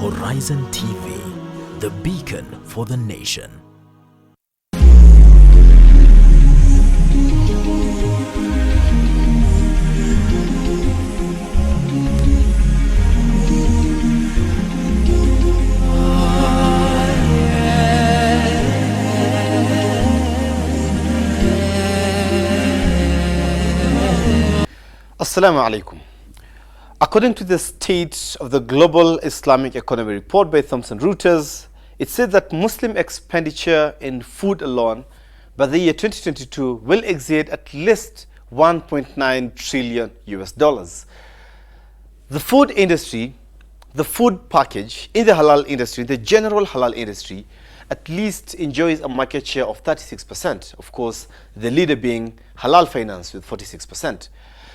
Horizon TV, the beacon for the nation. Assalamu alaikum. According to the State of the Global Islamic Economy report by Thomson Reuters, it said that Muslim expenditure in food alone by the year 2022 will exceed at least 1.9 trillion US dollars. The food industry, the food package in the halal industry, the general halal industry, at least enjoys a market share of 36%. Of course, the leader being halal finance with 46%.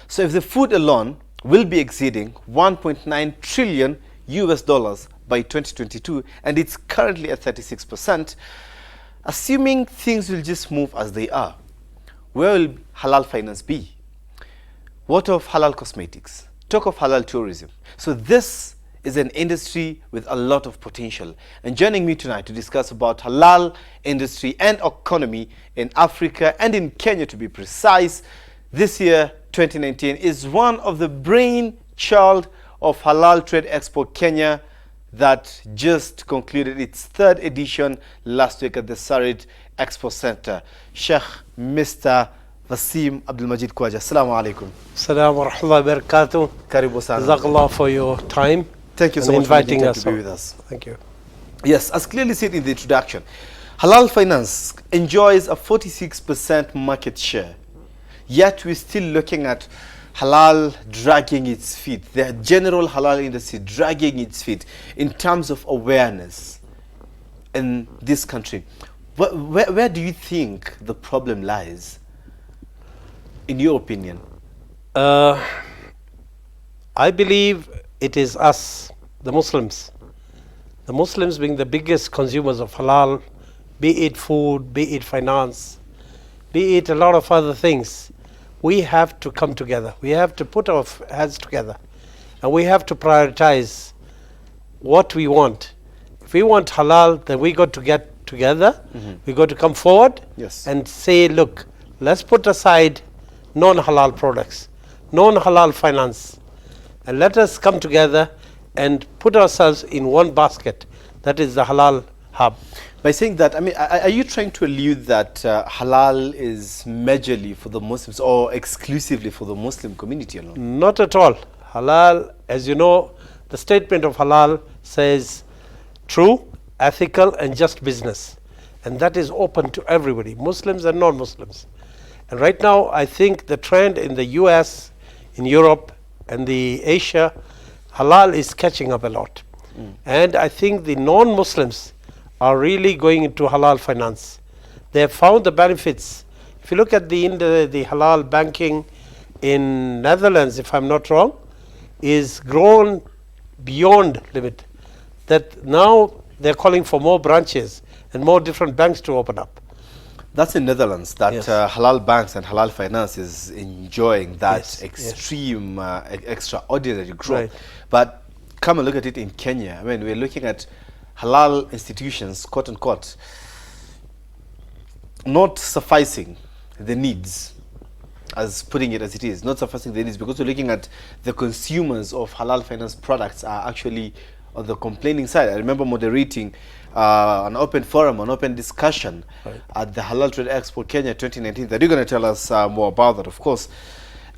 So if the food alone will be exceeding 1.9 trillion US dollars by 2022, and it's currently at 36%, assuming things will just move as they are, where will halal finance be? What of halal cosmetics? Talk of halal tourism. So this is an industry with a lot of potential. And joining me tonight to discuss about halal industry and economy in Africa and in Kenya, to be precise, this year 2019 is one of the brainchild of Halal Trade Expo Kenya that just concluded its third edition last week at the Sarit Expo Center. Sheikh Mr. Vaseem Abdul Majid Khawaj. Assalamu alaikum. Assalamu wa rahmatullahi wa barakatuh. Karibu sana. Jazakallah for your time. Thank you so much for inviting us to be with us. Thank you. Yes, as clearly said in the introduction, halal finance enjoys a 46% market share. Yet we're still looking at halal dragging its feet, the general halal industry dragging its feet in terms of awareness in this country. Where do you think the problem lies, in your opinion? I believe it is us, the Muslims. The Muslims being the biggest consumers of halal, be it food, be it finance, be it a lot of other things. We have to come together. We have to put our heads together. And we have to prioritize what we want. If we want halal, then we got to get together. We got to come forward and say, look, let's put aside non-halal products, non-halal finance, and let us come together and put ourselves in one basket. That is the halal hub. By saying that, I mean, are you trying to allude that halal is majorly for the Muslims or exclusively for the Muslim community alone? Not at all. Halal, as you know, the statement of halal says true, ethical, and just business. And that is open to everybody, Muslims and non-Muslims. And right now, I think the trend in the US, in Europe, and the Asia, halal is catching up a lot. And I think the non-Muslims are really going into halal finance. They have found the benefits. If you look at the halal banking in Netherlands, if I'm not wrong, is grown beyond limit. That now they're calling for more branches and more different banks to open up. That's in Netherlands, that halal banks and halal finance is enjoying that extreme, extraordinary growth. Right. But come and look at it in Kenya. I mean, we're looking at halal institutions, quote unquote, not sufficing the needs, as putting it as it is, not sufficing the needs, because we're looking at the consumers of halal finance products are actually on the complaining side. I remember moderating an open forum, an open discussion at the Halal Trade Expo Kenya 2019 that you're going to tell us more about that, of course.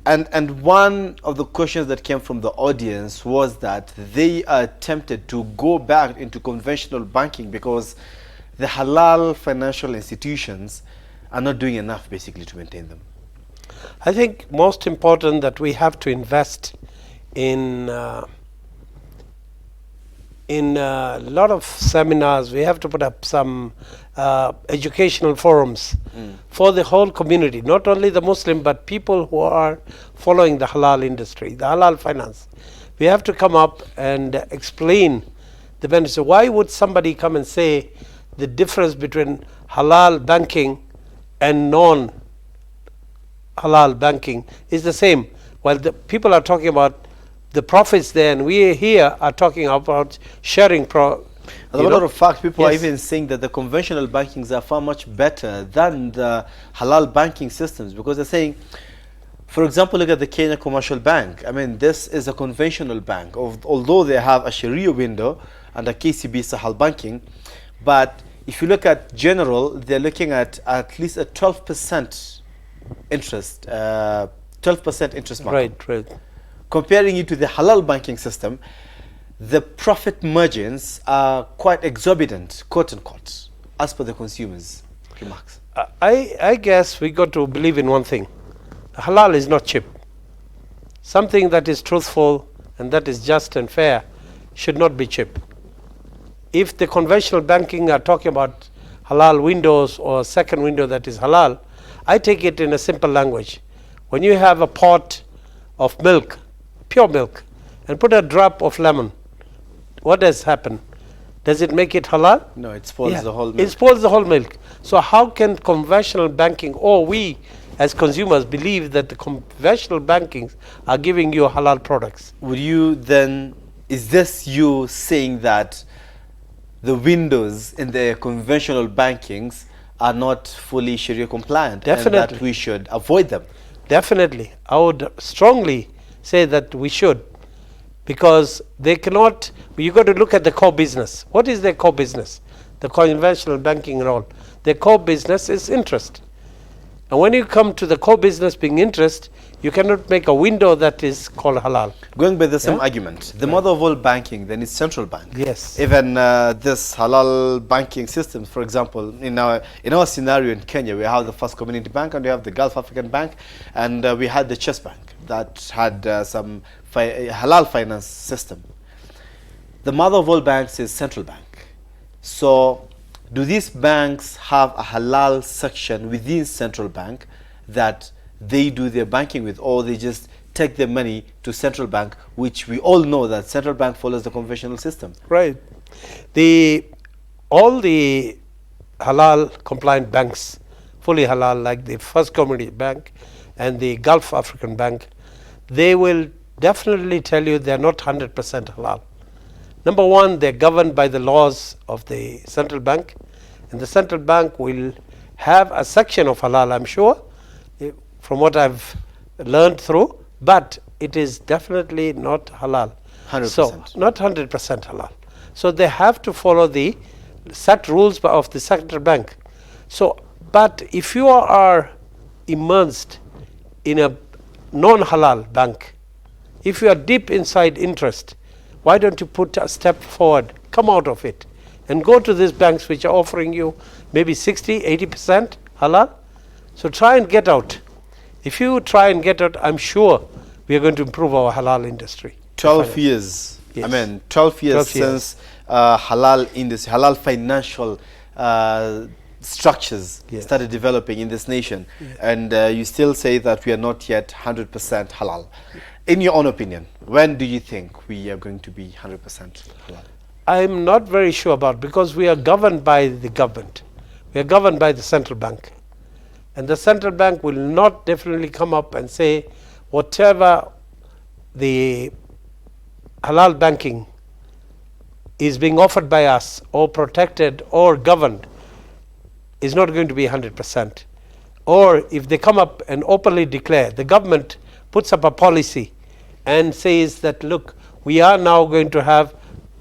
And one of the questions that came from the audience was that they are tempted to go back into conventional banking because the halal financial institutions are not doing enough basically to maintain them. I think most important that we have to invest in a lot of seminars. We have to put up some educational forums for the whole community, not only the Muslim, but people who are following the halal industry, the halal finance. We have to come up and explain the benefits. So why would somebody come and say the difference between halal banking and non-halal banking is the same, while the people are talking about the profits there, and we here are talking about sharing. As a matter of fact, people are Yes. even saying that the conventional bankings are far much better than the halal banking systems, because they're saying, for example, look at the Kenya Commercial Bank. I mean, this is a conventional bank, although they have a Sharia window under KCB Sahal banking. But if you look at general, they're looking at least a 12% interest, 12% interest mark. Right. Comparing it to the halal banking system, the profit margins are quite exorbitant, quote unquote, as per the consumers' remarks. I guess we got to believe in one thing. Halal is not cheap. Something that is truthful and that is just and fair should not be cheap. If the conventional banking are talking about halal windows or second window that is halal, I take it in a simple language. When you have a pot of milk, pure milk, and put a drop of lemon, what does happen? Does it make it halal? No, it spoils the whole milk. It spoils the whole milk. So how can conventional banking, or we as consumers, believe that the conventional bankings are giving you halal products? Would you then, is this you saying that the windows in the conventional bankings are not fully Sharia compliant? Definitely. And that we should avoid them? Definitely. I would strongly say that we should, because they cannot, you got to look at the core business. What is their core business? The conventional banking role. Their core business is interest. And when you come to the core business being interest, you cannot make a window that is called halal. Going by the same argument, the mother of all banking then is central bank. Yes. Even this halal banking systems, for example, in our scenario in Kenya, we have the First Community Bank and we have the Gulf African Bank, and we had the Chess Bank that had some halal finance system. The mother of all banks is central bank. So do these banks have a halal section within central bank that they do their banking with, or they just take their money to central bank, which we all know that central bank follows the conventional system? Right. All the halal compliant banks, fully halal, like the First Community Bank and the Gulf African Bank, they will definitely tell you they're not 100% halal. Number one, they're governed by the laws of the central bank, and the central bank will have a section of halal, I'm sure, from what I've learned through, but it is definitely not halal. 100%. So, not 100% halal. So they have to follow the set rules of the central bank. So, but if you are immersed in a non-halal bank, if you are deep inside interest, why don't you put a step forward, come out of it, and go to these banks which are offering you maybe 60, 80% halal? So try and get out. If you try and get out, I'm sure we are going to improve our halal industry. 12 years. Yes. I mean, 12 years 12 years. since halal industry, halal financial structures Yes. started developing in this nation, and you still say that we are not yet 100% halal. In your own opinion, when do you think we are going to be 100% halal? I'm not very sure about, because we are governed by the government. We are governed by the central bank. And the central bank will not definitely come up and say whatever the halal banking is being offered by us or protected or governed is not going to be 100%. Or if they come up and openly declare, the government puts up a policy and says that, look, we are now going to have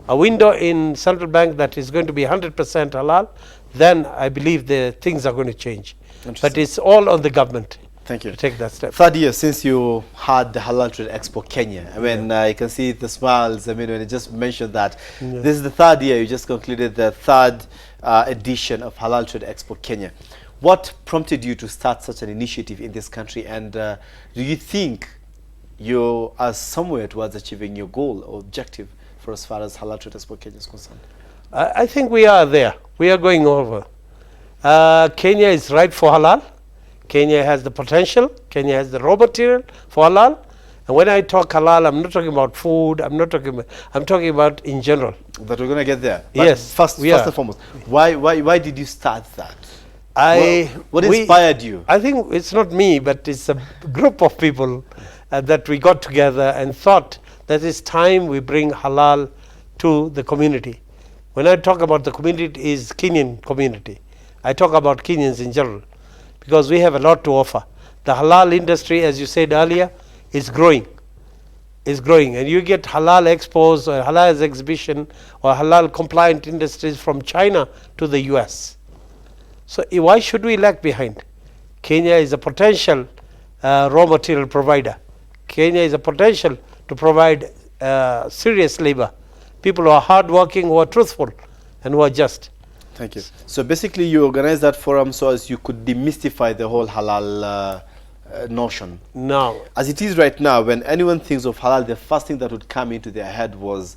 a window in central bank that is going to be 100% halal, then I believe the things are going to change. But it's all on the government. Thank you. To take that step. Third year since you had the Halal Trade Expo Kenya. I mean, you can see the smiles. I mean, when you just mentioned that. This is the third year. You just concluded the third edition of Halal Trade Expo Kenya. What prompted you to start such an initiative in this country? And do you think you are somewhere towards achieving your goal or objective for as far as Halal Trade Expo Kenya is concerned? I think we are there. We are going over. Kenya is ripe for halal. Kenya has the potential. Kenya has the raw material for halal. And when I talk halal, I'm not talking about food. I'm talking about in general. That we're going to get there. But Yes, First we are. and foremost, why did you start that? What we- inspired you? I think it's not me, but it's a group of people that we got together and thought that it's time we bring halal to the community. When I talk about the community, it is Kenyan community. I talk about Kenyans in general, because we have a lot to offer. The halal industry, as you said earlier, is growing. And you get halal expos or halal exhibition or halal compliant industries from China to the US. So why should we lag behind? Kenya is a potential raw material provider. Kenya is a potential to provide serious labor, people who are hardworking, who are truthful, and who are just. Thank you. So basically you organize that forum so as you could demystify the whole halal notion. Now, as it is right now, when anyone thinks of halal, the first thing that would come into their head was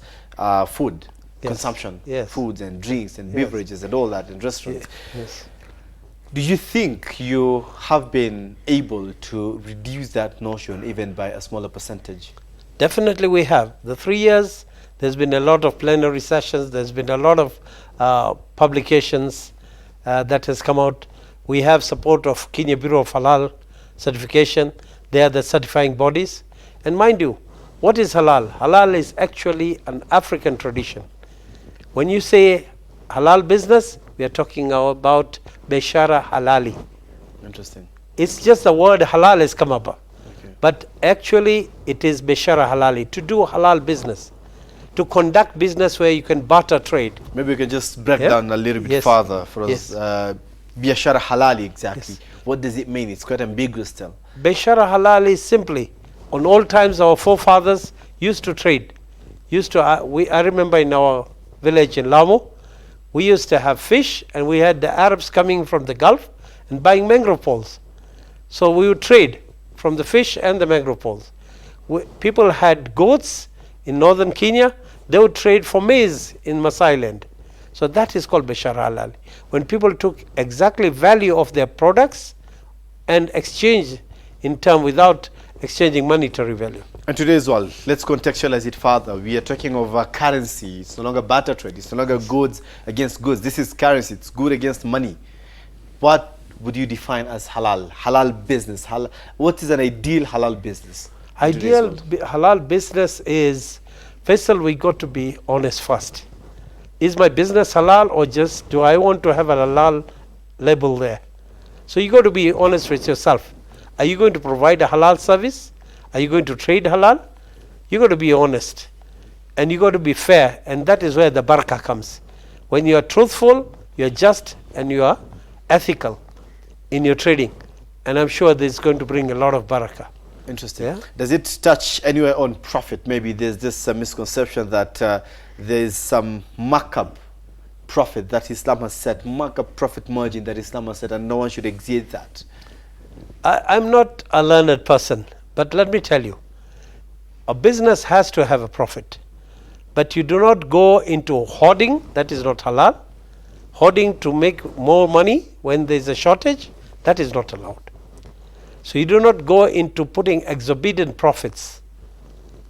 food, consumption, foods and drinks and beverages and all that in restaurants. Yes. Do you think you have been able to reduce that notion even by a smaller percentage? Definitely we have. The 3 years, there's been a lot of plenary sessions, there's been a lot of publications that has come out. We have support of Kenya Bureau of Halal certification. They are the certifying bodies. And mind you, what is halal? Halal is actually an African tradition. When you say halal business, we are talking about Beshara Halali. Interesting. It's just the word halal has come up. Okay. But actually it is Beshara Halali, to do halal business, to conduct business where you can barter trade. Maybe we can just break down a little bit further for us. Beshara Halali, exactly. What does it mean? It's quite ambiguous still. Beshara Halali is simply, on all times our forefathers used to trade. I remember in our village in Lamu, we used to have fish, and we had the Arabs coming from the Gulf and buying mangrove poles. So we would trade from the fish and the mangrove poles. People had goats in northern Kenya, they would trade for maize in Masai land. So that is called Beshara Halali. When people took exactly value of their products and exchange in turn without exchanging monetary value. And today as well, let's contextualize it further. We are talking of currency. It's no longer barter trade. It's no longer goods against goods. This is currency. It's good against money. What would you define as halal? Halal business. What is an ideal halal business? Ideal halal business is, first of all, we got to be honest first. Is my business halal, or just do I want to have a halal label there? So you got to be honest with yourself. Are you going to provide a halal service? Are you going to trade halal? You got to be honest, and you got to be fair, and that is where the barakah comes. When you are truthful, you are just, and you are ethical in your trading, and I'm sure this is going to bring a lot of barakah. Interesting. Yeah? Does it touch anywhere on profit? Maybe there's this misconception that there is some markup profit that Islam has set, markup profit margin that Islam has set, and no one should exceed that. I'm not a learned person, but let me tell you, a business has to have a profit, but you do not go into hoarding. That is not halal. Hoarding to make more money when there is a shortage, that is not allowed. So you do not go into putting exorbitant profits.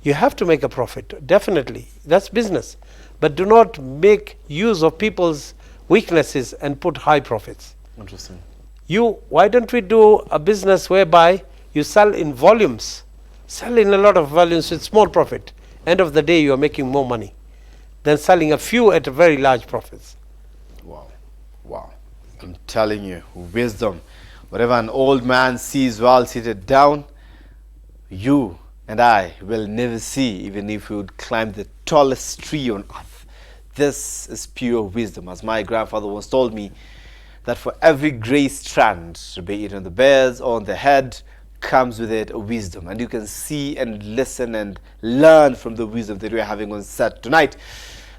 You have to make a profit, definitely. That's business. But do not make use of people's weaknesses and put high profits. Interesting. Why don't we do a business whereby you sell in volumes, sell in a lot of volumes with small profit. End of the day, you are making more money than selling a few at a very large profits. Wow. Wow. I'm telling you, wisdom. Whatever an old man sees while seated down, you and I will never see, even if we would climb the tallest tree on earth. This is pure wisdom. As my grandfather once told me, that for every gray strand, be it on the bears or on the head, comes with it a wisdom. And you can see and listen and learn from the wisdom that we are having on set tonight.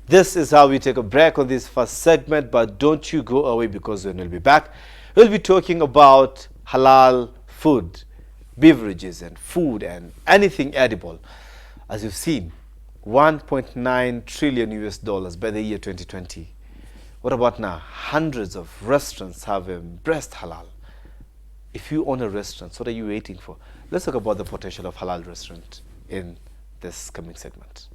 This is how we take a break on this first segment, but don't you go away, because when we'll be back, we'll be talking about halal food, beverages and food and anything edible. As you've seen, 1.9 trillion US dollars by the year 2020. What about now? Hundreds of restaurants have embraced halal. If you own a restaurant, what are you waiting for? Let's talk about the potential of halal restaurant in this coming segment.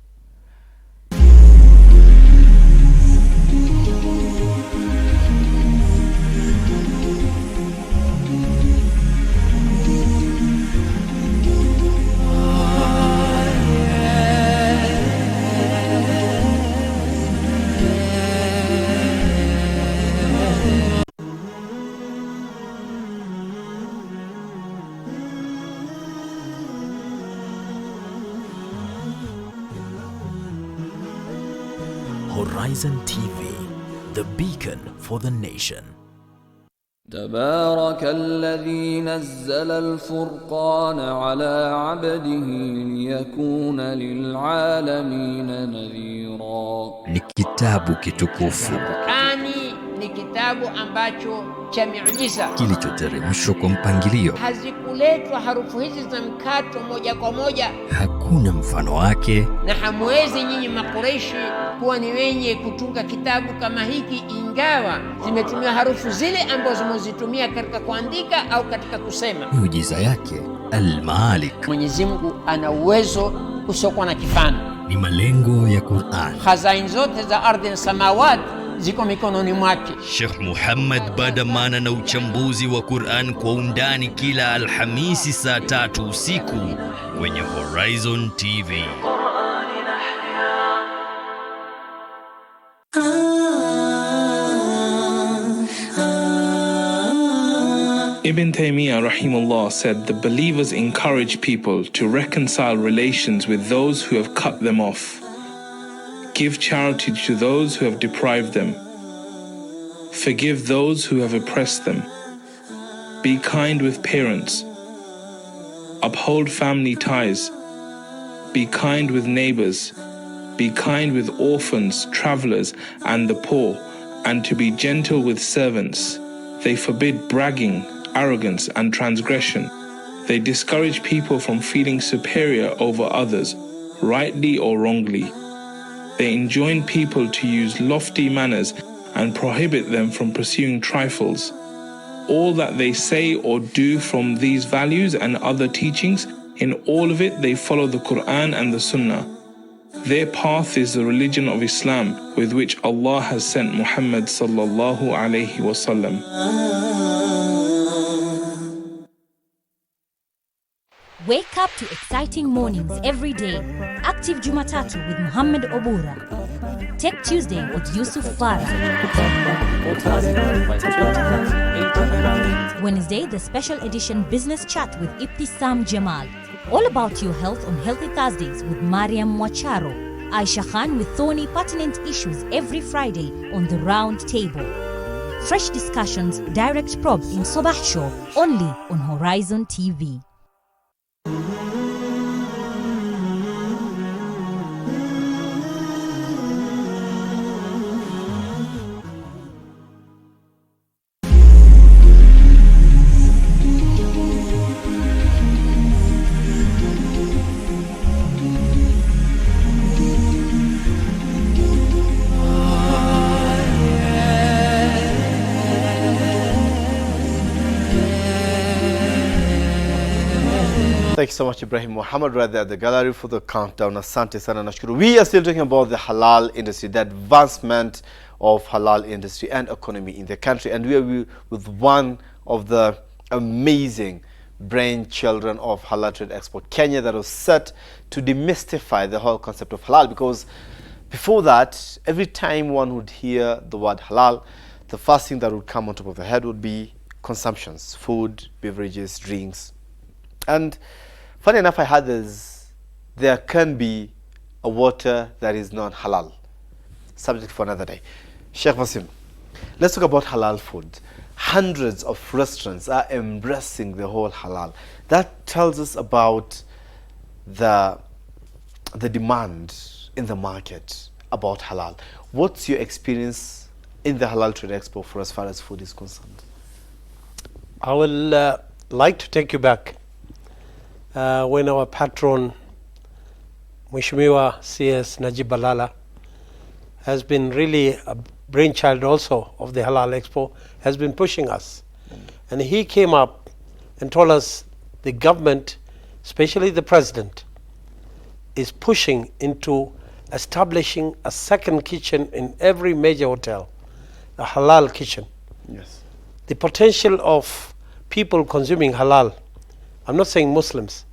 Horizon TV, the beacon for the nation. تبارك الذي نزل الفرقان على عبده ليكون للعالمين نذيرا. ni kitabu kitukufu Qur'ani ni kitabu ambacho cha miujiza kilichoteremshwa kwa mpangilio, hazikuletwa harufu hizi za mkato moja kwa moja, hakuna mfano wake, na hamwezi nyinyi Makureishi kuwa ni wenye kutunga kitabu kama hiki ingawa zimetumia harufu zile ambazo zimezitumia katika kuandika au katika kusema. miujiza yake al-Malik. Mwenyezi Mungu ana uwezo usiokuwa na kifano. Ni malengo ya Qur'an. Khazain zote za ardhi na samawati ziko mikononi mwake. Sheikh Muhammad Badamana na uchambuzi wa Qur'an kwa undani kila Alhamisi saa 3 usiku kwenye Horizon TV. Ibn Taymiyyah rahimahullah said the believers encourage people to reconcile relations with those who have cut them off. Give charity to those who have deprived them. Forgive those who have oppressed them. Be kind with parents. Uphold family ties. Be kind with neighbors. Be kind with orphans, travelers, and the poor, and to be gentle with servants. They forbid bragging, arrogance, and transgression. They discourage people from feeling superior over others, rightly or wrongly. They enjoin people to use lofty manners and prohibit them from pursuing trifles. All that they say or do from these values and other teachings, in all of it they follow the Quran and the Sunnah. Their path is the religion of Islam with which Allah has sent Muhammad sallallahu alayhi wasallam. Wake up to exciting mornings every day. Active Jumatatu with Muhammad Obura. Tech Tuesday with Yusuf Farah. Wednesday, the special edition Business Chat with Ibtisam Jamal. All about your health on Healthy Thursdays with Mariam Mwacharo. Aisha Khan with thorny pertinent issues every Friday on the Round Table. Fresh discussions, direct probe in Sobah Show only on Horizon TV. Thank you so much, Ibrahim Muhammad, right there at the gallery for the countdown. Asante sana nashukuru. We are still talking about the halal industry, the advancement of halal industry and economy in the country. And we are with one of the amazing brainchildren of Halal Trade Expo Kenya that was set to demystify the whole concept of halal. Because before that, every time one would hear the word halal, the first thing that would come on top of the head would be consumptions, food, beverages, drinks. And funny enough, I heard there can be a water that is not halal. Subject for another day. Sheikh Vaseem, let's talk about halal food. Hundreds of restaurants are embracing the whole halal. That tells us about the demand in the market about halal. What's your experience in the Halal Trade Expo for as far as food is concerned? I will like to take you back when our patron, Mheshimiwa CS Najib Balala, has been really a brainchild also of the Halal Expo, has been pushing us. And he came up and told us the government, especially the president, is pushing into establishing a second kitchen in every major hotel, a halal kitchen. Yes. The potential of people consuming halal, I'm not saying Muslims,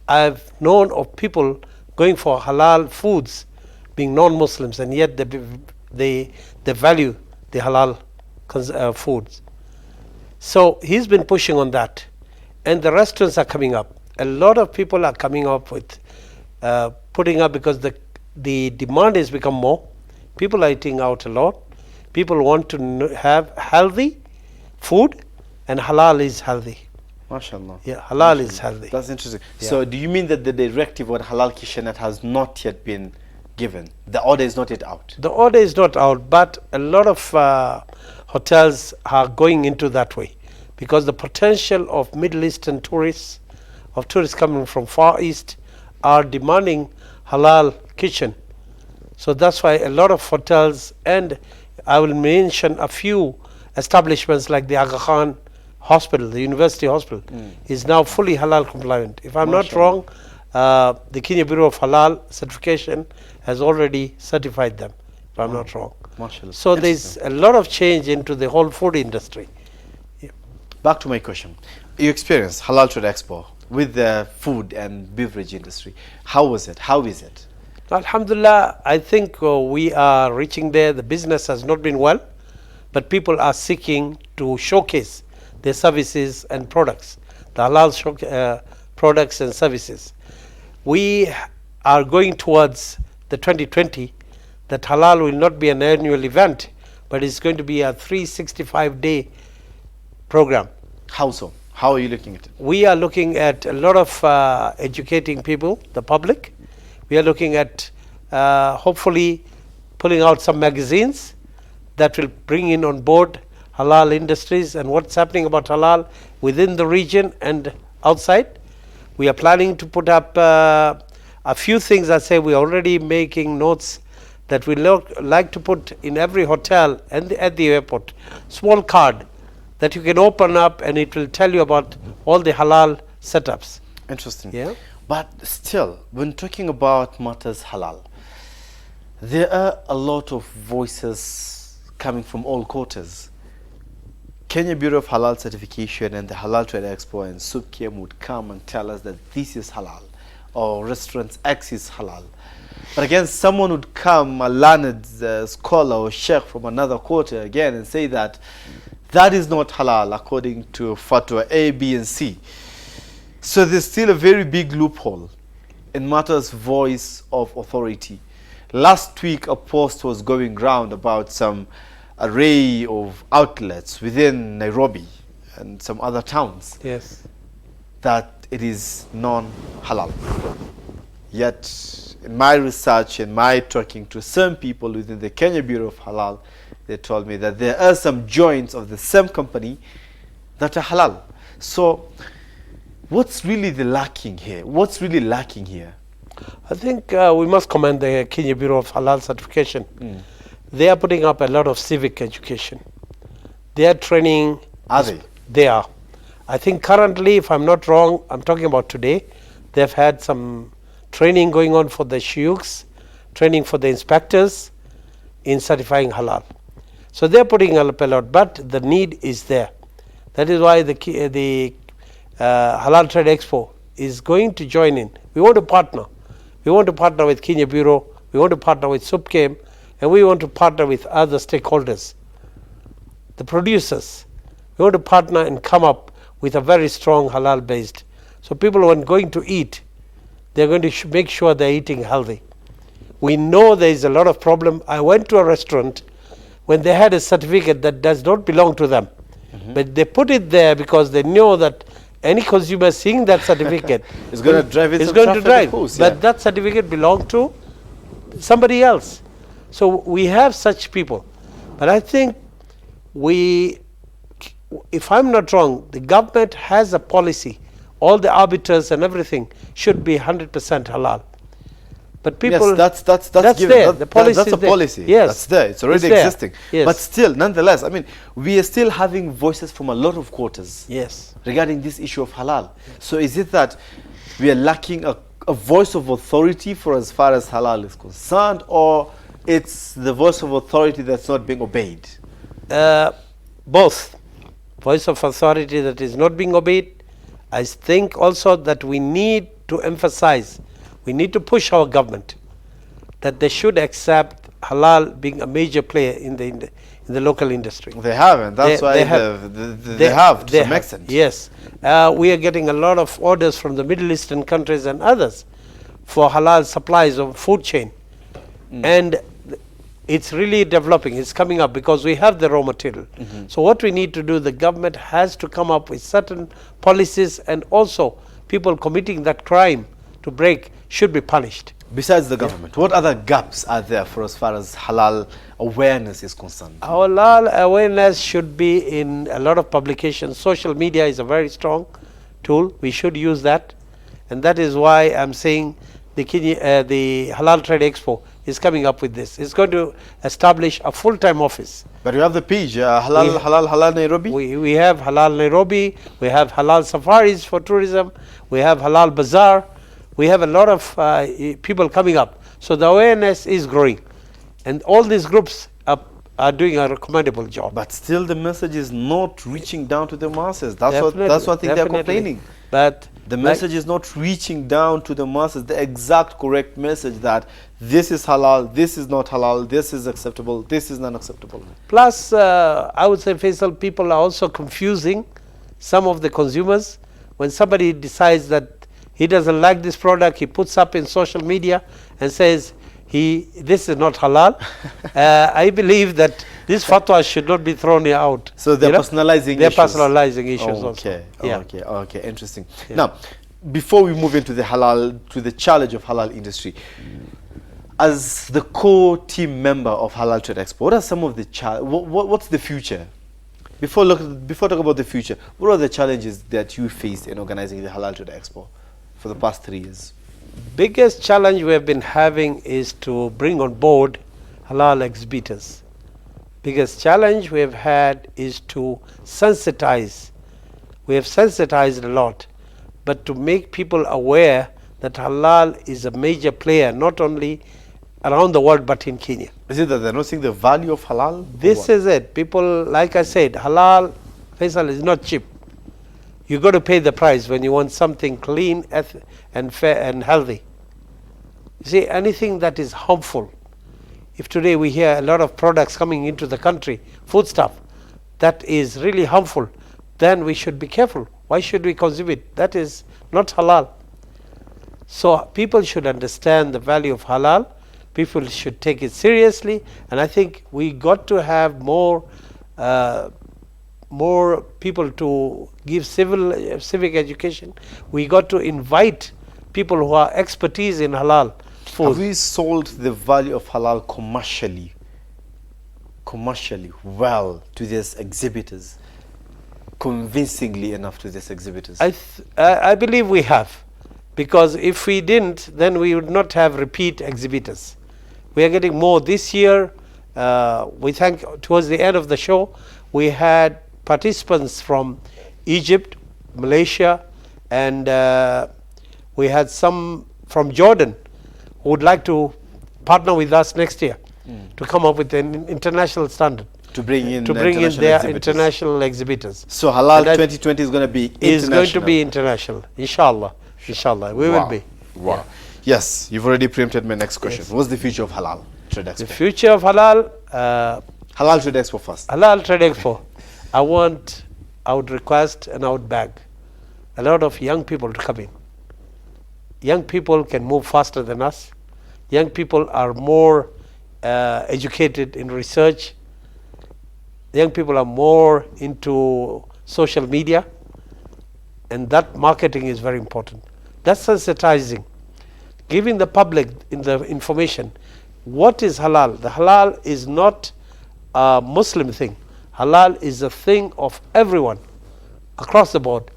I've known of people going for halal foods being non-Muslims, and yet they value the halal foods. So he's been pushing on that, and the restaurants are coming up. A lot of people are coming up with putting up, because the demand has become more. People are eating out a lot. People want to have healthy food, and halal is healthy. MashaAllah. Yeah, halal is healthy. That's interesting. Yeah. So do you mean that the directive on halal kitchenette has not yet been given? The order is not yet out? The order is not out, but a lot of hotels are going into that way because the potential of Middle Eastern tourists, of tourists coming from Far East, are demanding halal kitchen. So that's why a lot of hotels, and I will mention a few establishments like the Aga Khan Hospital, the University Hospital, is now fully halal compliant. If I'm not wrong, the Kenya Bureau of Halal certification has already certified them, if I'm not wrong. MashaAllah. So there's a lot of change into the whole food industry. Back to my question. You experienced Halal Trade Expo with the food and beverage industry. How was it? How is it? Alhamdulillah, I think we are reaching there. The business has not been well, but people are seeking to showcase their services and products, the halal products and services. We are going towards the 2020 that halal will not be an annual event, but it's going to be a 365-day program. How so? How are you looking at it? We are looking at a lot of educating people, the public. We are looking at hopefully pulling out some magazines that will bring in on board halal industries and what's happening about halal within the region and outside. We are planning to put up a few things. I say we are already making notes that we like to put in every hotel and at the airport, small card that you can open up and it will tell you about all the halal setups. Interesting. Yeah. But still, when talking about matters halal, there are a lot of voices coming from all quarters. Kenya Bureau of Halal Certification and the Halal Trade Expo and SUPKEM would come and tell us that this is halal, or restaurants X is halal. But again, someone would come, a learned scholar or sheikh from another quarter again, and say that that is not halal according to fatwa A, B, and C. So there's still a very big loophole in matters voice of authority. Last week, a post was going round about some array of outlets within Nairobi and some other towns. Yes. That it is non-halal. Yet, in my research and my talking to some people within the Kenya Bureau of Halal, they told me that there are some joints of the same company that are halal. So, what's really the lacking here? What's really lacking here? I think we must commend the Kenya Bureau of Halal Certification. They are putting up a lot of civic education. They are training. Are they? They are. I think currently, if I'm not wrong, I'm talking about today, they've had some training going on for the shuyukhs, training for the inspectors in certifying halal. So they're putting up a lot, but the need is there. That is why the Halal Trade Expo is going to join in. We want to partner. We want to partner with Kenya Bureau. We want to partner with SUPKEM. And we want to partner with other stakeholders, the producers. We want to partner and come up with a very strong halal based. So people when going to eat, they're going to make sure they're eating healthy. We know there is a lot of problem. I went to a restaurant when they had a certificate that does not belong to them. But they put it there because they know that any consumer seeing that certificate is going to drive it. Is going to drive. But that certificate belonged to somebody else. So we have such people. But I think if I'm not wrong, the government has a policy. All the arbiters and everything should be 100% halal. But people, yes, that's given. there. The policy that's a there. policy. Yes, that's there. It's already there. existing. Yes. But still, nonetheless, I mean, we are still having voices from a lot of quarters. Yes. Regarding this issue of halal. So is it that we are lacking a voice of authority for as far as halal is concerned, or it's the voice of authority that's not being obeyed? Both. Voice of authority that is not being obeyed. I think also that we need to emphasize, we need to push our government that they should accept halal being a major player in the local industry. They haven't. That's why they have to some extent. Yes. We are getting a lot of orders from the Middle Eastern countries and others for halal supplies of food chain. And it's really developing, it's coming up because we have the raw material. So what we need to do, the government has to come up with certain policies, and also people committing that crime to break should be punished. Besides the government, what other gaps are there for as far as halal awareness is concerned? Our halal awareness should be in a lot of publications. Social media is a very strong tool. We should use that. And that is why I'm saying the Halal Trade Expo is coming up with this. It's going to establish a full-time office. But you have the page, Halal Nairobi? We have Halal Nairobi, we have Halal Safaris for tourism, we have Halal Bazaar. We have a lot of people coming up. So the awareness is growing. And all these groups are doing a recommendable job. But still the message is not reaching down to the masses. That's one thing they're complaining. But the message is not reaching down to the masses, the exact correct message that this is halal, this is not halal, this is acceptable, this is not acceptable. Plus, I would say, Faisal, people are also confusing some of the consumers. When somebody decides that he doesn't like this product, he puts up in social media and says, this is not halal. I believe that these fatwas should not be thrown out. So they're personalizing they're issues. personalizing issues okay. also. Okay, interesting. Yeah. Now, before we move into the halal, to the challenge of halal industry, as the core team member of Halal Trade Expo, what are some of the what's the future? Before talk about the future, what are the challenges that you faced in organizing the Halal Trade Expo for the past 3 years? Biggest challenge we have been having is to bring on board halal exhibitors. Biggest challenge we have had is to sensitize. We have sensitized a lot, but to make people aware that halal is a major player, not only around the world but in Kenya. Is it that they're not seeing the value of halal? This is it. People, like I said, halal, Faisal, is not cheap. You got to pay the price when you want something clean and fair and healthy. You see, anything that is harmful, if today we hear a lot of products coming into the country, foodstuff, that is really harmful, then we should be careful. Why should we consume it? That is not halal. So people should understand the value of halal. People should take it seriously, and I think we got to have more people to give civic education. We got to invite people who are expertise in halal food. Have we sold the value of halal commercially well to these exhibitors, convincingly enough to these exhibitors? I believe we have, because if we didn't, then we would not have repeat exhibitors. We are getting more this year. We thank, towards the end of the show, we had participants from Egypt, Malaysia, and we had some from Jordan who would like to partner with us next year to come up with an international standard. To bring in their international exhibitors. So Halal 2020 is going to be international. Is going to be international, inshallah. Inshallah, we will be. Wow. Yeah. Yes, you've already preempted my next question. Yes. What's the future of Halal Trade Expo? The future of Halal... Halal Trade Expo first. Halal Trade Expo. I would request and I would beg a lot of young people to come in. Young people can move faster than us. Young people are more educated in research. Young people are more into social media, and that marketing is very important. That's sensitizing, giving the public the information. What is halal? The halal is not a Muslim thing. Halal is a thing of everyone across the board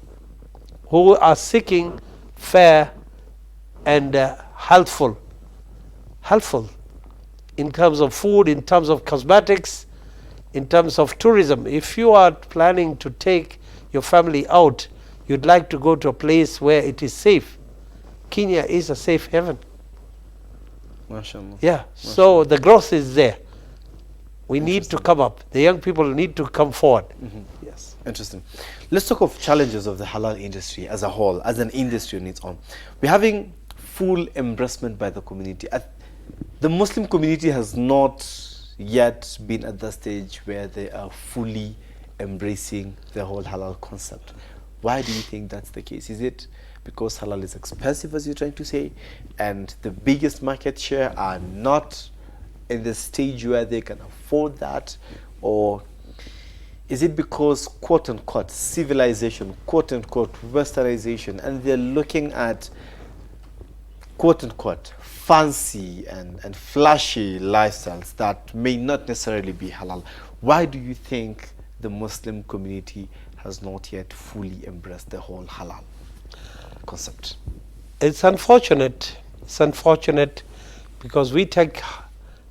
who are seeking fair and healthful in terms of food, in terms of cosmetics, in terms of tourism. If you are planning to take your family out, you'd like to go to a place where it is safe. Kenya is a safe haven. MashaAllah. Yeah, so the growth is there. We need to come up. The young people need to come forward. Yes, interesting. Let's talk of challenges of the halal industry as a whole, as an industry on its own. We're having full embracement by the community. The Muslim community has not yet been at the stage where they are fully embracing the whole halal concept. Why do you think that's the case? Is it because halal is expensive, as you're trying to say, and the biggest market share are not in the stage where they can afford that? Or is it because, quote unquote, civilization, quote unquote, westernization, and they're looking at, quote unquote, fancy and flashy lifestyles that may not necessarily be halal? Why do you think the Muslim community has not yet fully embraced the whole halal concept? It's unfortunate. It's unfortunate because we take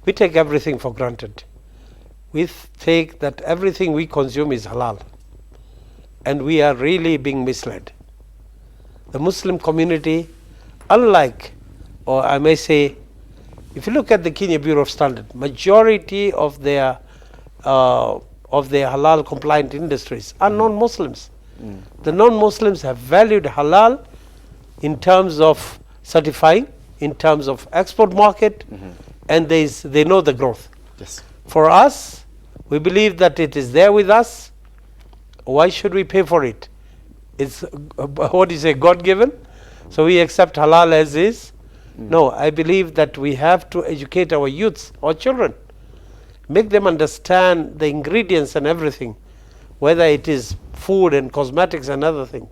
everything for granted. We think that everything we consume is halal, and we are really being misled. The Muslim community, unlike, or I may say, if you look at the Kenya Bureau of Standards, majority of their halal compliant industries are non-Muslims. The non-Muslims have valued halal in terms of certifying, in terms of export market, and they know the growth. Yes. For us, we believe that it is there with us. Why should we pay for it? It's what is it, God-given? So we accept halal as is. No, I believe that we have to educate our youths, our children, make them understand the ingredients and everything, whether it is food and cosmetics and other things.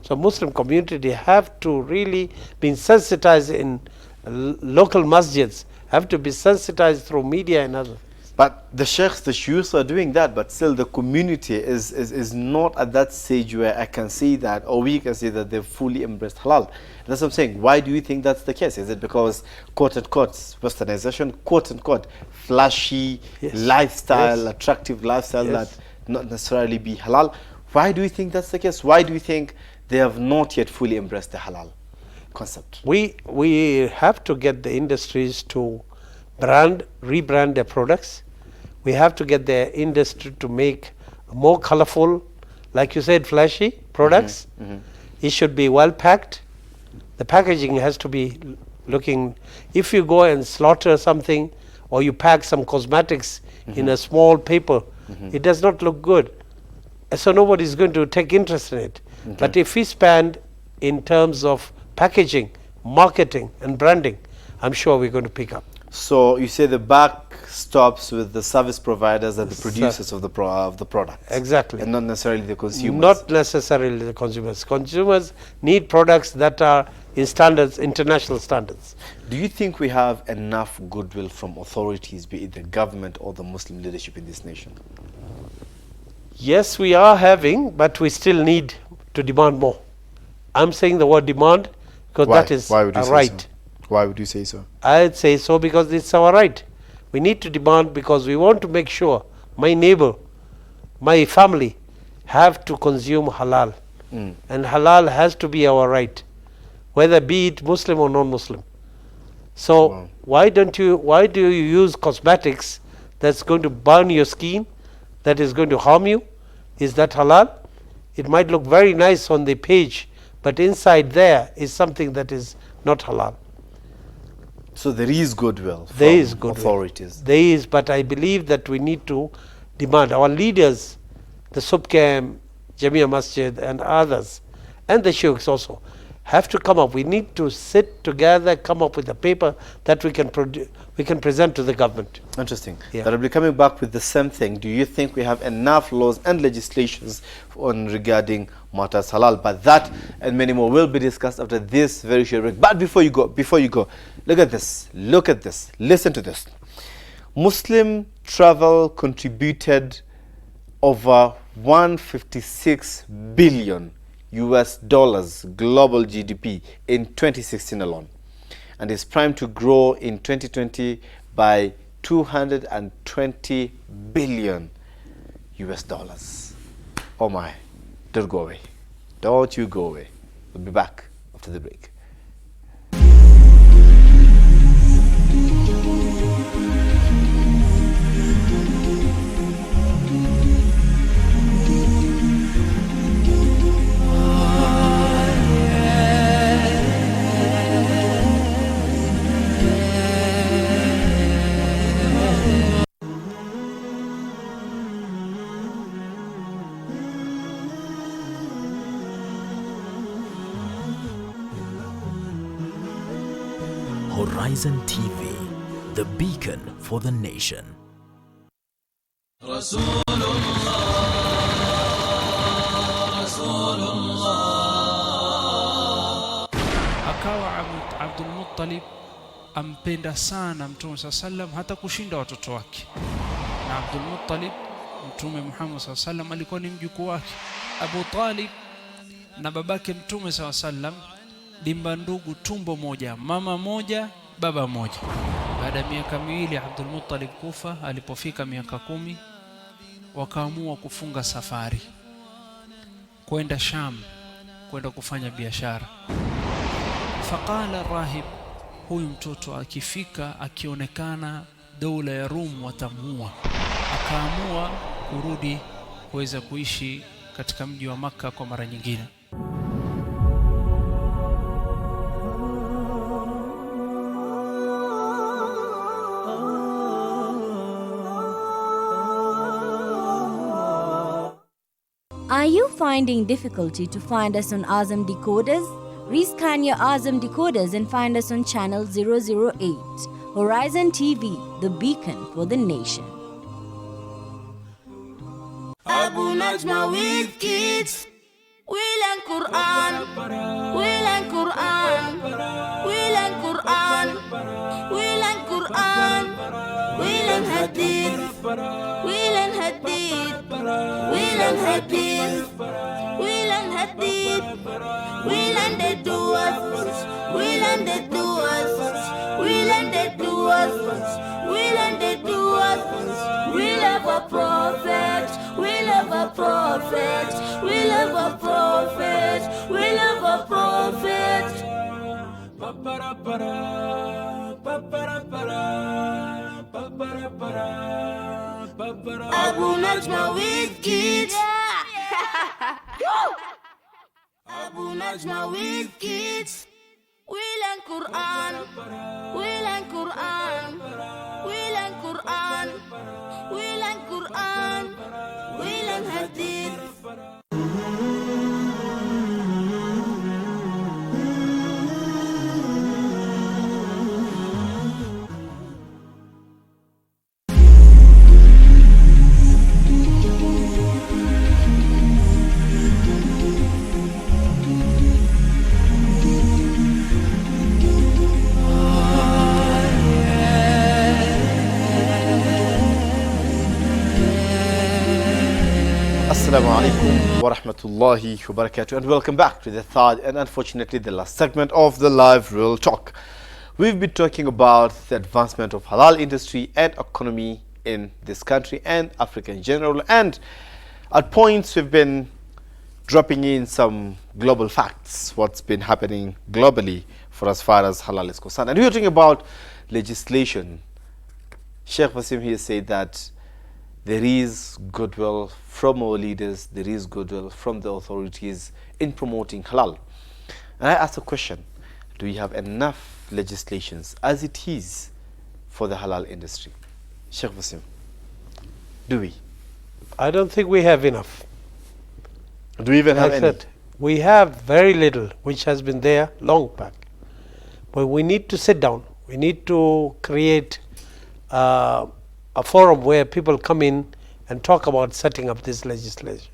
So Muslim community have to really be sensitized in local masjids, have to be sensitized through media and other things. But the sheikhs, the shuyukhs are doing that, but still the community is not at that stage where I can see that, or we can see that they've fully embraced halal. That's what I'm saying. Why do you think that's the case? Is it because, quote unquote, westernization, quote unquote, flashy lifestyle, attractive lifestyle that not necessarily be halal? Why do you think that's the case? Why do you think they have not yet fully embraced the halal concept? We have to get the industries to rebrand their products. We have to get the industry to make more colorful, like you said, flashy products. It should be well packed. The packaging has to be looking, if you go and slaughter something or you pack some cosmetics in a small paper, it does not look good. So nobody is going to take interest in it. But if we spend in terms of packaging, marketing and branding, I'm sure we're going to pick up. So you say the buck stops with the service providers and the producers of the product. Exactly. And not necessarily the consumers. Not necessarily the consumers. Consumers need products that are in standards, international standards. Do you think we have enough goodwill from authorities, be it the government or the Muslim leadership in this nation? Yes, we are having, but we still need to demand more. I'm saying the word demand because that is a right. So? Why would you say so? I'd say so because it's our right. We need to demand because we want to make sure my neighbor, my family have to consume halal. And halal has to be our right, whether be it Muslim or non-Muslim. So why do you use cosmetics that's going to burn your skin, that is going to harm you? Is that halal? It might look very nice on the page, but inside there is something that is not halal. So there is goodwill from authorities. There is, but I believe that we need to demand. Our leaders, the Subcam, Jamia Masjid and others, and the sheikhs also, have to come up. We need to sit together, come up with a paper that we can present to the government. Interesting. Yeah. But I'll be coming back with the same thing. Do you think we have enough laws and legislations regarding matters halal? But that and many more will be discussed after this very short break. But before you go, look at this, listen to this. Muslim travel contributed over 156 billion US dollars global GDP in 2016 alone, and is primed to grow in 2020 by 220 billion US dollars. Oh my, don't go away. Don't you go away. We'll be back after the break. Horizon TV, the beacon for the nation. Akawa Abdul Muttalib ampenda sana Mtume sallam hata kushinda watoto wake. Na Abdul Muttalib, Mtume Muhammad sallam alikuwa ni mjukuu wake. Abu Talib na babake Mtume sallam dimba ndugu, tumbo moja, mama moja, baba moja. Baada ya miaka miwili Abdul Muttalib kufa, alipofika miaka 10 wakaamua kufunga safari kwenda Sham, kwenda kufanya biashara. Faqala rahib, huyu mtoto akifika akionekana dola ya Rum watamuua. Akaamua kurudi kuweza kuishi katika mji wa Makka kwa mara nyingine. Are you finding difficulty to find us on Azam decoders? Rescan your Azam decoders and find us on channel 008. Horizon TV, the beacon for the nation. Abu Najma with kids. We learn Quran. We learn Quran. We learn Quran. We learn Quran. We learn Hadith. We learn Hadith. We learn Hadith. We learn Hadith. We learn the duas. We learn the duas. We learn the duas. We learn the duas. We love a prophet. We love a prophet. We love a prophet. We love a prophet. Abu Najma with kids. Abu Najma with kids. We learn Quran. We learn Quran. We learn Quran. We learn Quran. We learn Hadith. Assalamu alaikum wa rahmatullahi wa barakatuh, and welcome back to the third and unfortunately the last segment of the live Real Talk. We've been talking about the advancement of halal industry and economy in this country and Africa in general, and at points we've been dropping in some global facts, what's been happening globally for as far as halal is concerned. And we were talking about legislation. Sheikh Vaseem here said that there is goodwill from our leaders, there is goodwill from the authorities in promoting halal. And I asked a question, do we have enough legislations as it is for the halal industry? Sheikh Vaseem, do we? I don't think we have enough. Do we even have any? We have very little, which has been there long back. But we need to sit down. We need to create a forum where people come in and talk about setting up these legislations.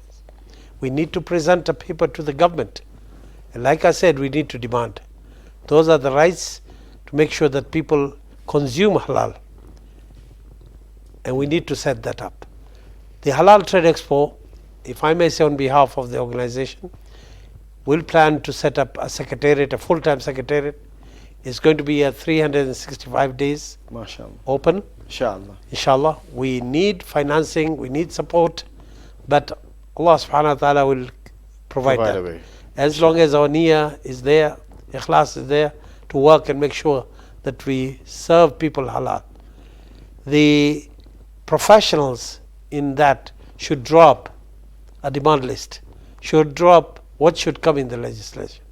We need to present a paper to the government. And like I said, we need to demand. Those are the rights to make sure that people consume halal. And we need to set that up. The Halal Trade Expo, if I may say on behalf of the organization, will plan to set up a secretariat, a full-time secretariat. It's going to be a 365 days open. Inshallah. We need financing, we need support, but Allah subhanahu wa ta'ala will provide that. As long as our niyyah is there, ikhlas is there to work and make sure that we serve people halal. The professionals in that should drop a demand list, should drop what should come in the legislation.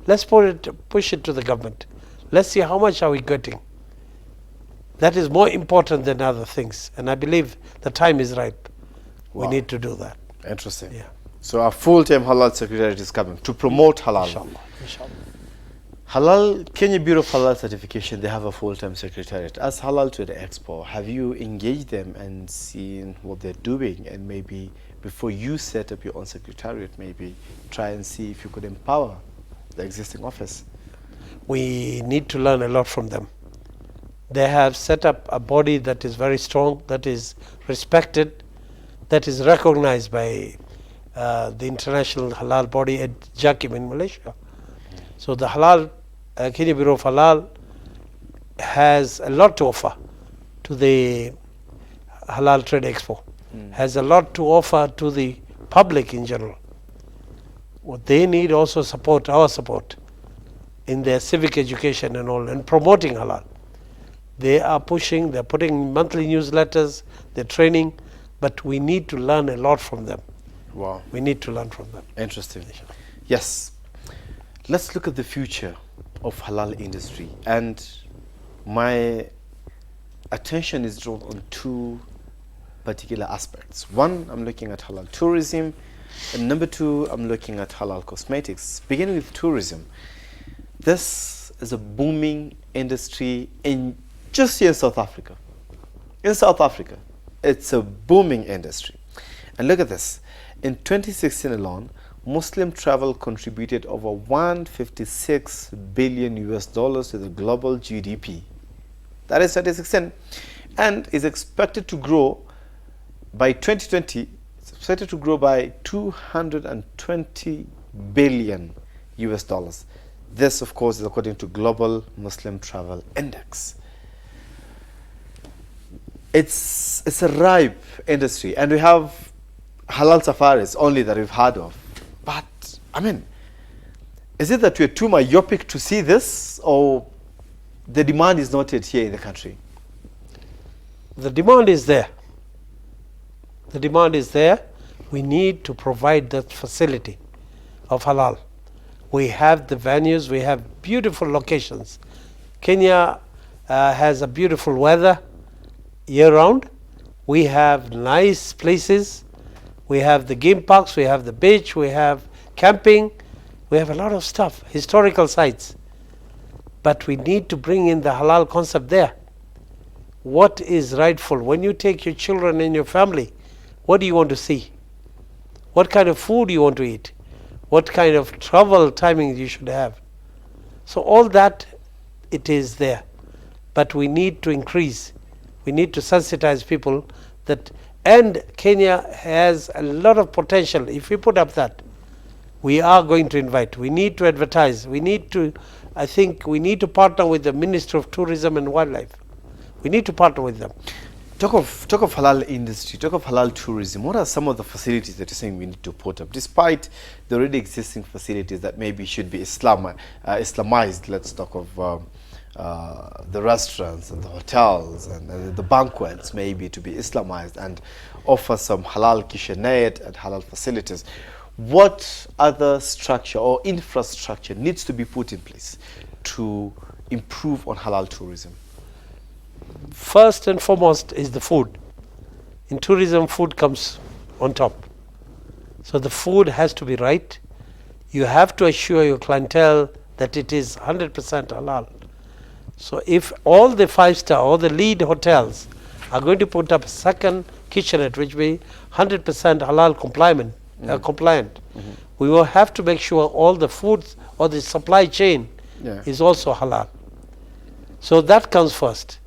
Let's push it to the government. Let's see how much are we getting. That is more important than other things, and I believe the time is ripe. We need to do that. Interesting. Yeah. So our full-time halal secretariat is coming to promote halal. Inshallah. Halal, Kenya Bureau of Halal Certification, they have a full-time secretariat. As Halal Trade Expo, have you engaged them and seen what they're doing, and maybe before you set up your own secretariat, maybe try and see if you could empower the existing office? We need to learn a lot from them. They have set up a body that is very strong, that is respected, that is recognized by the international halal body at JAKIM in Malaysia. So the Halal, Kenya Bureau of Halal has a lot to offer to the Halal Trade Expo, has a lot to offer to the public in general. What they need also support, our support, in their civic education and all, and promoting halal. They are pushing, they're putting monthly newsletters, they're training, but we need to learn a lot from them. Wow. We need to learn from them. Interesting. Yes. Let's look at the future of halal industry, and my attention is drawn on two particular aspects. One, I'm looking at halal tourism, and number two, I'm looking at halal cosmetics. Beginning with tourism, this is a booming industry in just here in South Africa. In South Africa, it's a booming industry. And look at this. In 2016 alone, Muslim travel contributed over 156 billion US dollars to the global GDP. That is 2016, and is expected to grow by 2020. It's expected to grow by 220 billion US dollars. This, of course, is according to Global Muslim Travel Index. It's a ripe industry, and we have halal safaris only that we've heard of. But, I mean, is it that we're too myopic to see this, or the demand is not yet here in the country? The demand is there. The demand is there. We need to provide that facility of halal. We have the venues, we have beautiful locations. Kenya has a beautiful weather year round. We have nice places. We have the game parks, we have the beach, we have camping, we have a lot of stuff, historical sites. But we need to bring in the halal concept there. What is rightful? When you take your children and your family, what do you want to see? What kind of food do you want to eat? What kind of travel timing you should have? So all that, it is there. But we need to increase. We need to sensitize people that, and Kenya has a lot of potential. If we put up that, we are going to invite. We need to advertise. We need to, I think we need to partner with the Ministry of Tourism and Wildlife. We need to partner with them. Talk of halal industry, talk of halal tourism. What are some of the facilities that you're saying we need to put up, despite the already existing facilities that maybe should be Islamized? Let's talk of the restaurants and the hotels and the banquets, maybe to be Islamized and offer some halal kitchenette and halal facilities. What other structure or infrastructure needs to be put in place to improve on halal tourism? First and foremost is the food. In tourism, food comes on top. So the food has to be right. You have to assure your clientele that it is 100% halal. So if all the 5-star or the lead hotels are going to put up a second kitchenette which will be 100% halal compliant, we will have to make sure all the foods or the supply chain is also halal. So that comes first.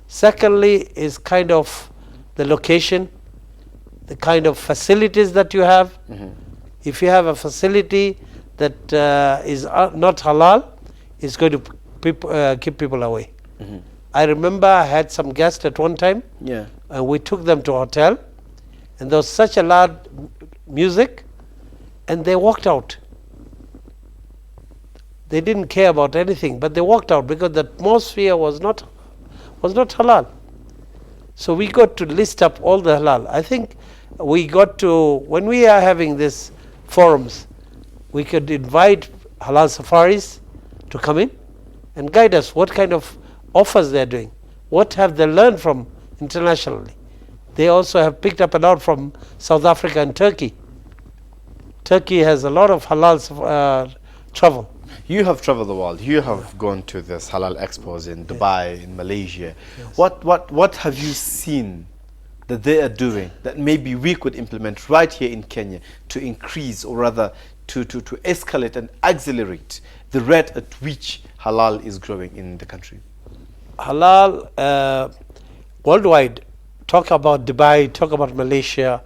Secondly is kind of the location, the kind of facilities that you have. If you have a facility that is not halal, it's going to keep people away. I remember I had some guests at one time, and we took them to a hotel, and there was such a loud music, and they walked out. They didn't care about anything, but they walked out because the atmosphere was not halal. So we got to list up all the halal. I think we got to, when we are having these forums, we could invite halal safaris to come in and guide us what kind of offers they're doing. What have they learned from internationally? They also have picked up a lot from South Africa and Turkey. Turkey has a lot of halal travel. You have traveled the world. You have gone to this halal expos in Dubai, in Malaysia. Yes. What have you seen that they are doing that maybe we could implement right here in Kenya to increase, or rather to escalate and accelerate the rate at which halal is growing in the country? Halal worldwide, talk about Dubai, talk about Malaysia,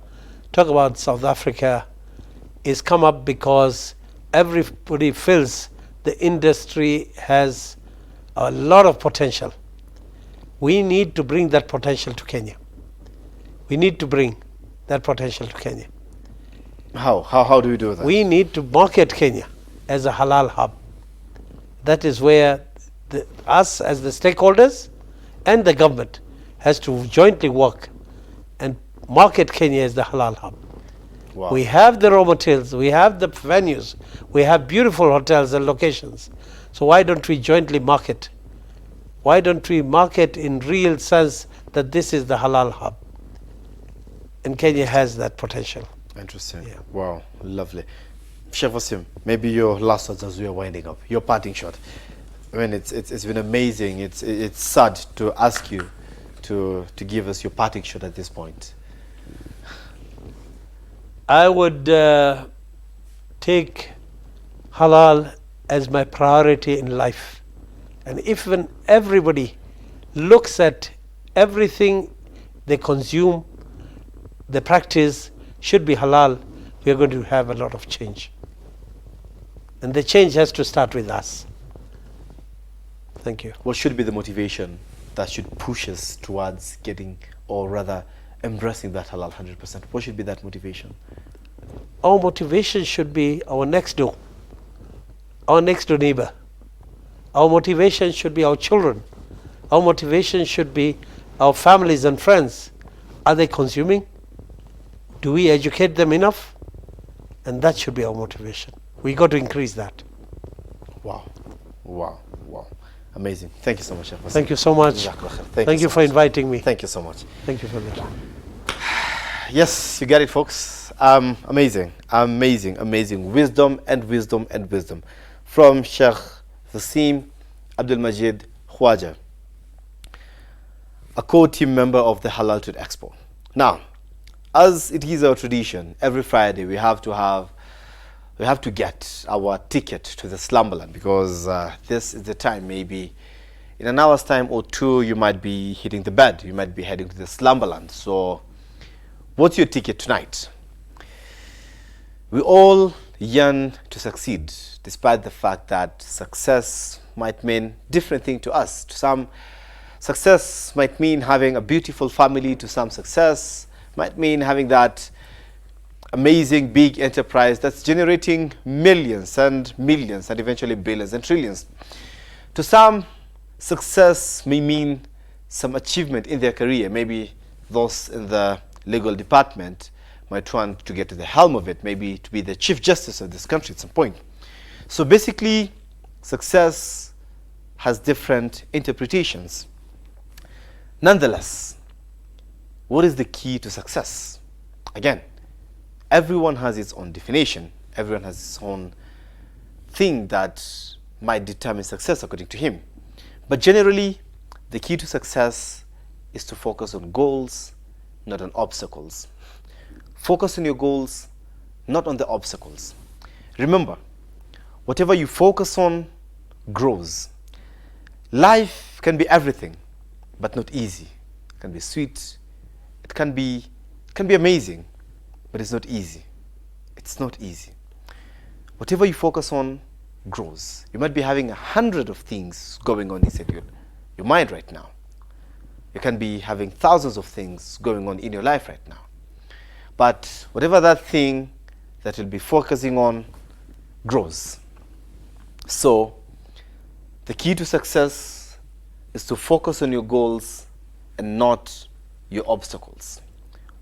talk about South Africa, is come up because everybody feels the industry has a lot of potential. We need to bring that potential to Kenya. We need to bring that potential to Kenya. How do we do that? We need to market Kenya as a halal hub. That is where us as the stakeholders and the government has to jointly work and market Kenya as the halal hub. Wow. We have the raw materials, we have the venues, we have beautiful hotels and locations. So why don't we jointly market? Why don't we market in real sense that this is the halal hub? And Kenya has that potential. Interesting. Yeah. Wow, lovely. Sheikh Vaseem, maybe your last words as we are winding up, your parting shot. I mean, it's been amazing. It's sad to ask you to give us your parting shot at this point. I would take halal as my priority in life. And if when everybody looks at everything they consume, the practice should be halal, we are going to have a lot of change. And the change has to start with us. Thank you. What should be the motivation that should push us towards getting, or rather embracing that halal 100%? What should be that motivation? Our motivation should be our next door neighbor. Our motivation should be our children. Our motivation should be our families and friends. Are they consuming? Do we educate them enough? And that should be our motivation. We got to increase that. Wow. Amazing. Thank you so much, Sheikh Vaseem. Thank you so much. Thank you for inviting me. Thank you so much. Thank you for that. Yes, you get it, folks. Amazing. Wisdom from Sheikh Vaseem Abdul Majid Khawaj, a core team member of the Halal Trade Expo. Now, as it is our tradition, every Friday we have to get our ticket to the slumberland, because this is the time, maybe in an hour's time or two, you might be hitting the bed, you might be heading to the slumberland. So what's your ticket tonight? We all yearn to succeed, despite the fact that success might mean different thing to us. To some, success might mean having a beautiful family. To some, success might mean having that amazing big enterprise that's generating millions and millions and eventually billions and trillions. To some, success may mean some achievement in their career. Maybe those in the legal department might want to get to the helm of it, maybe to be the Chief Justice of this country at some point. So basically, success has different interpretations. Nonetheless, what is the key to success? Again, everyone has its own definition. Everyone has its own thing that might determine success according to him. But generally, the key to success is to focus on goals, not on obstacles. Focus on your goals, not on the obstacles. Remember, whatever you focus on grows. Life can be everything, but not easy. It can be sweet, it can be amazing, but it's not easy. It's not easy. Whatever you focus on grows. You might be having 100 of things going on inside your mind right now. You can be having thousands of things going on in your life right now. But whatever that thing that you'll be focusing on grows. So the key to success is to focus on your goals and not your obstacles.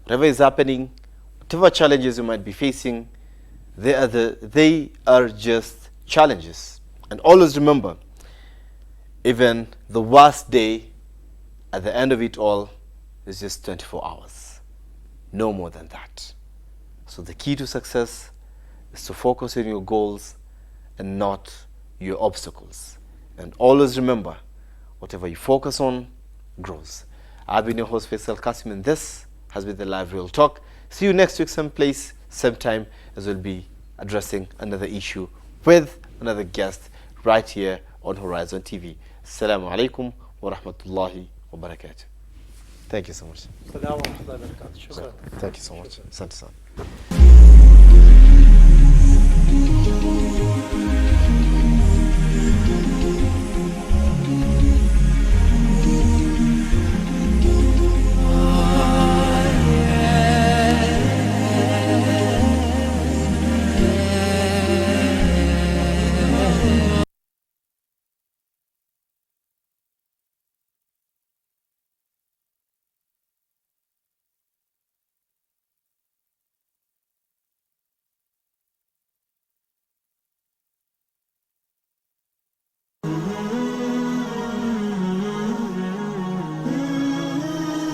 Whatever is happening, whatever challenges you might be facing, they are just challenges. And always remember, even the worst day, at the end of it all, is just 24 hours. No more than that. So the key to success is to focus on your goals and not your obstacles. And always remember, whatever you focus on grows. I've been your host, Faisal Kassim, and this has been the Live Real Talk. See you next week, same place, same time, as we'll be addressing another issue with another guest right here on Horizon TV. Assalamu alaikum wa rahmatullahi wa barakatuh. Thank you so much. Assalamu alaikum wa rahmatullahi wa barakatuh. Shukran. Thank you so much. Asante sana.